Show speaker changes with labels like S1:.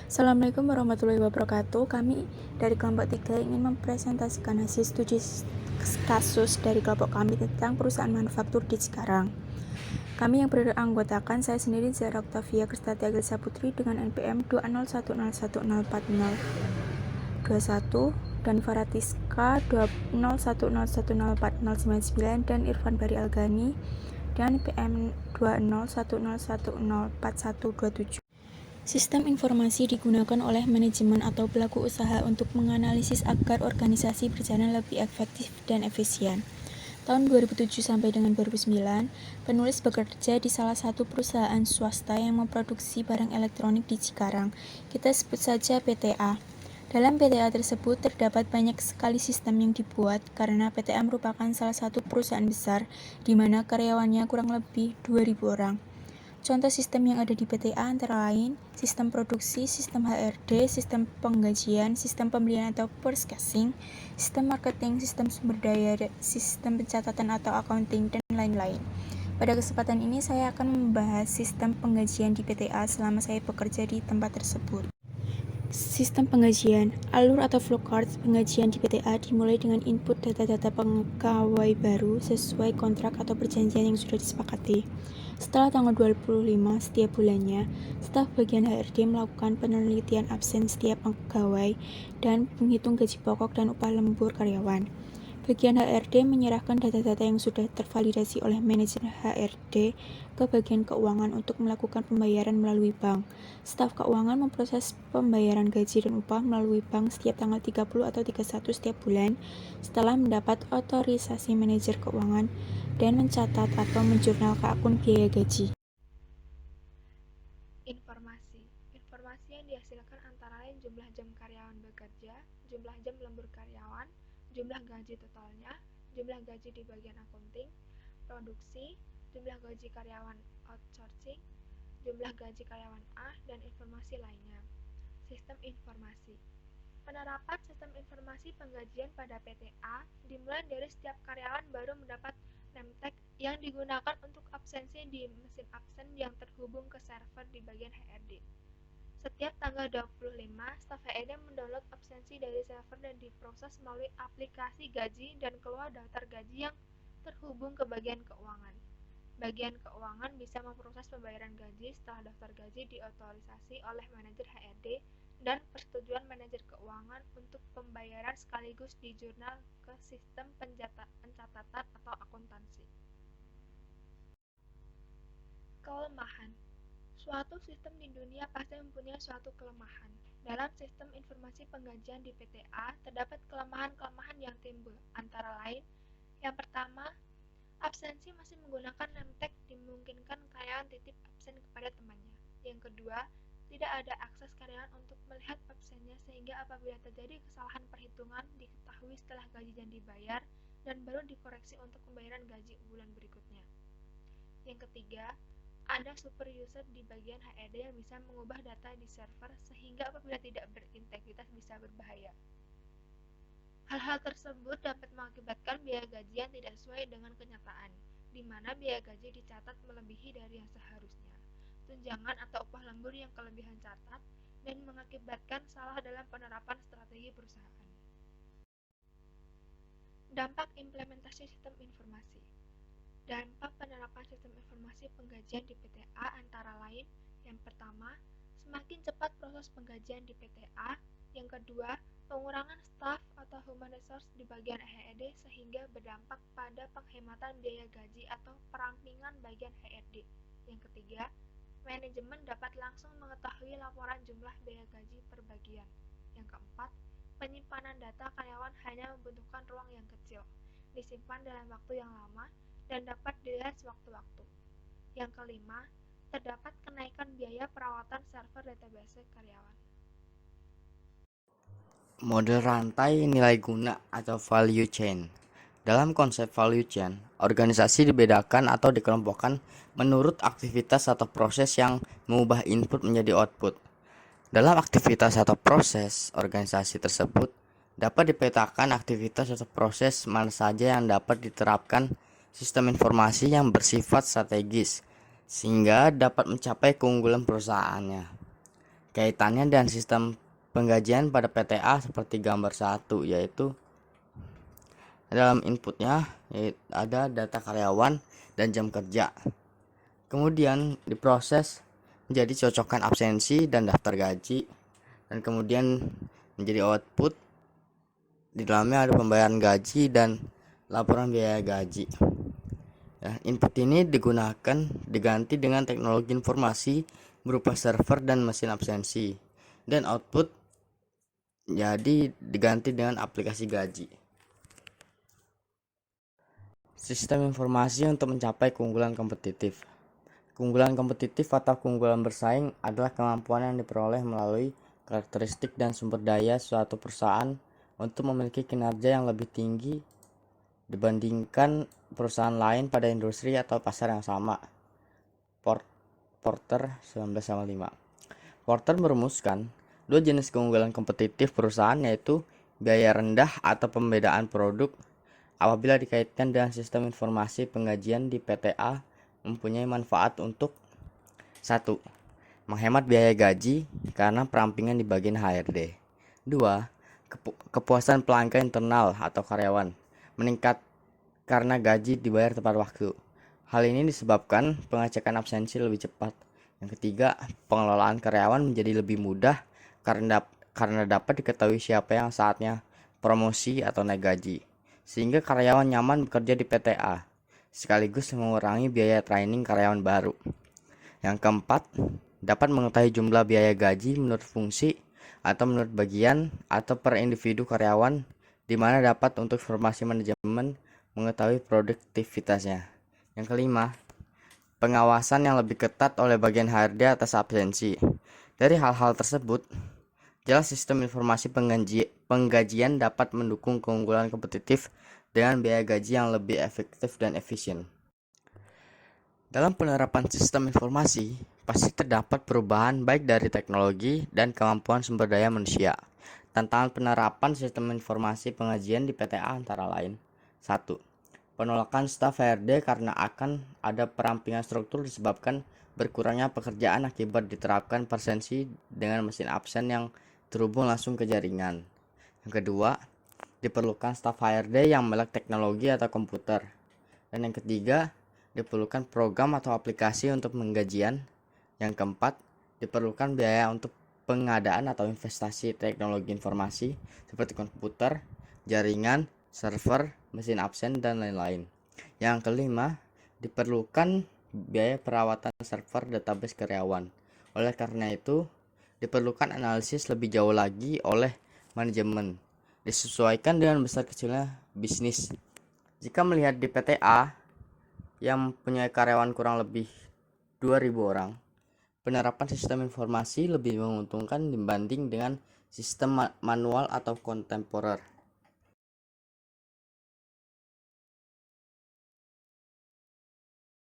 S1: Assalamualaikum warahmatullahi wabarakatuh. Kami dari kelompok 3 ingin mempresentasikan hasil studi kasus dari kelompok kami tentang perusahaan manufaktur di Cikarang. Kami yang beranggotakan saya sendiri Zahra Octavia Kristati Agelisa Putri dengan NPM 20101040021 dan Faratiska 20101040099 dan Irfan Bari Algani dan NPM 20101041127. Sistem informasi digunakan oleh manajemen atau pelaku usaha untuk menganalisis agar organisasi berjalan lebih efektif dan efisien. Tahun 2007 sampai dengan 2009, penulis bekerja di salah satu perusahaan swasta yang memproduksi barang elektronik di Cikarang. Kita sebut saja PTA. Dalam PTA tersebut terdapat banyak sekali sistem yang dibuat karena PTA merupakan salah satu perusahaan besar di mana karyawannya kurang lebih 2.000 orang. Contoh sistem yang ada di PTA antara lain sistem produksi, sistem HRD, sistem penggajian, sistem pembelian atau purchasing, sistem marketing, sistem sumber daya, sistem pencatatan atau accounting, dan lain-lain. Pada kesempatan ini saya akan membahas sistem penggajian di PTA selama saya bekerja di tempat tersebut. Sistem penggajian, alur atau flowchart penggajian di PTA dimulai dengan input data-data pegawai baru sesuai kontrak atau perjanjian yang sudah disepakati. Setelah tanggal 25 setiap bulannya, staf bagian HRD melakukan penelitian absen setiap pegawai dan menghitung gaji pokok dan upah lembur karyawan. Bagian HRD menyerahkan data-data yang sudah tervalidasi oleh manajer HRD ke bagian keuangan untuk melakukan pembayaran melalui bank. Staf keuangan memproses pembayaran gaji dan upah melalui bank setiap tanggal 30 atau 31 setiap bulan setelah mendapat otorisasi manajer keuangan dan mencatat atau menjurnal ke akun biaya gaji.
S2: Informasi yang dihasilkan antara lain jumlah jam karyawan bekerja, jumlah jam lembur karyawan, jumlah gaji totalnya, jumlah gaji di bagian akunting, produksi, jumlah gaji karyawan outsourcing, jumlah gaji karyawan A, dan informasi lainnya. Sistem informasi. Penerapan sistem informasi penggajian pada PTA dimulai dari setiap karyawan baru mendapat name tag yang digunakan untuk absensi di mesin absen yang terhubung ke server di bagian HRD. Setiap tanggal 25, staf HRD mendownload absensi dari server dan diproses melalui aplikasi gaji dan keluar daftar gaji yang terhubung ke bagian keuangan. Bagian keuangan bisa memproses pembayaran gaji setelah daftar gaji diotorisasi oleh manajer HRD dan persetujuan manajer keuangan untuk pembayaran sekaligus dijurnal ke sistem pencatatan atau akuntansi. Kelemahan. Suatu sistem di dunia pasti mempunyai suatu kelemahan. Dalam sistem informasi penggajian di PTA, terdapat kelemahan-kelemahan yang timbul, antara lain, yang pertama, absensi masih menggunakan name tag dimungkinkan karyawan titip absen kepada temannya. Yang kedua, tidak ada akses karyawan untuk melihat absennya sehingga apabila terjadi kesalahan perhitungan diketahui setelah gajinya dibayar dan baru dikoreksi untuk pembayaran gaji bulan berikutnya. Yang ketiga, ada super user di bagian HRD yang bisa mengubah data di server sehingga apabila tidak berintegritas bisa berbahaya. Hal-hal tersebut dapat mengakibatkan biaya gaji yang tidak sesuai dengan kenyataan, di mana biaya gaji dicatat melebihi dari yang seharusnya, tunjangan atau upah lembur yang kelebihan catat, dan mengakibatkan salah dalam penerapan strategi perusahaan. Dampak implementasi sistem informasi. Dampak penerapan sistem informasi penggajian di PTA antara lain, yang pertama, semakin cepat proses penggajian di PTA, yang kedua, pengurangan staf atau human resource di bagian HRD sehingga berdampak pada penghematan biaya gaji atau perampingan bagian HRD. Yang ketiga, manajemen dapat langsung mengetahui laporan jumlah biaya gaji per bagian. Yang keempat, penyimpanan data karyawan hanya membutuhkan ruang yang kecil, disimpan dalam waktu yang lama, dan dapat dilihat sewaktu-waktu. Yang kelima, terdapat kenaikan biaya perawatan server database karyawan.
S3: Model rantai nilai guna atau value chain. Dalam konsep value chain, organisasi dibedakan atau dikelompokkan menurut aktivitas atau proses yang mengubah input menjadi output. Dalam aktivitas atau proses organisasi tersebut, dapat dipetakan aktivitas atau proses mana saja yang dapat diterapkan sistem informasi yang bersifat strategis, sehingga dapat mencapai keunggulan perusahaannya. Kaitannya dan sistem penggajian pada PTA seperti gambar 1, yaitu dalam inputnya ada data karyawan dan jam kerja. Kemudian diproses menjadi cocokan absensi dan daftar gaji, dan kemudian menjadi output. Di dalamnya ada pembayaran gaji dan laporan biaya gaji. Ya, input ini diganti dengan teknologi informasi berupa server dan mesin absensi, dan output jadi diganti dengan aplikasi gaji. Sistem informasi untuk mencapai keunggulan kompetitif. Keunggulan kompetitif atau keunggulan bersaing adalah kemampuan yang diperoleh melalui karakteristik dan sumber daya suatu perusahaan untuk memiliki kinerja yang lebih tinggi dibandingkan perusahaan lain pada industri atau pasar yang sama. Porter 1995. Porter merumuskan dua jenis keunggulan kompetitif perusahaan, yaitu biaya rendah atau pembedaan produk apabila dikaitkan dengan sistem informasi penggajian di PTA mempunyai manfaat untuk 1. Menghemat biaya gaji karena perampingan di bagian HRD. 2. Kepuasan pelanggan internal atau karyawan meningkat karena gaji dibayar tepat waktu. Hal ini disebabkan pengecekan absensi lebih cepat. Yang ketiga, pengelolaan karyawan menjadi lebih mudah karena dapat diketahui siapa yang saatnya promosi atau naik gaji, sehingga karyawan nyaman bekerja di PTA, sekaligus mengurangi biaya training karyawan baru. Yang keempat, dapat mengetahui jumlah biaya gaji menurut fungsi atau menurut bagian atau per individu karyawan, di mana dapat untuk informasi manajemen mengetahui produktivitasnya. Yang kelima, pengawasan yang lebih ketat oleh bagian HRD atas absensi. Dari hal-hal tersebut, jelas sistem informasi penggajian dapat mendukung keunggulan kompetitif dengan biaya gaji yang lebih efektif dan efisien. Dalam penerapan sistem informasi, pasti terdapat perubahan baik dari teknologi dan kemampuan sumber daya manusia. Tantangan penerapan sistem informasi penggajian di PTA antara lain: 1. Penolakan staf HRD karena akan ada perampingan struktur disebabkan berkurangnya pekerjaan akibat diterapkan presensi dengan mesin absen yang terhubung langsung ke jaringan. Yang kedua, diperlukan staf HRD yang melek teknologi atau komputer. Dan yang ketiga, diperlukan program atau aplikasi untuk penggajian. Yang keempat, diperlukan biaya untuk pengadaan atau investasi teknologi informasi seperti komputer, jaringan, server, mesin absen, dan lain-lain. Yang kelima, diperlukan biaya perawatan server database karyawan. Oleh karena itu, diperlukan analisis lebih jauh lagi oleh manajemen, disesuaikan dengan besar kecilnya bisnis. Jika melihat di PTA yang mempunyai karyawan kurang lebih 2.000 orang, penerapan sistem informasi lebih menguntungkan dibanding dengan sistem manual atau kontemporer.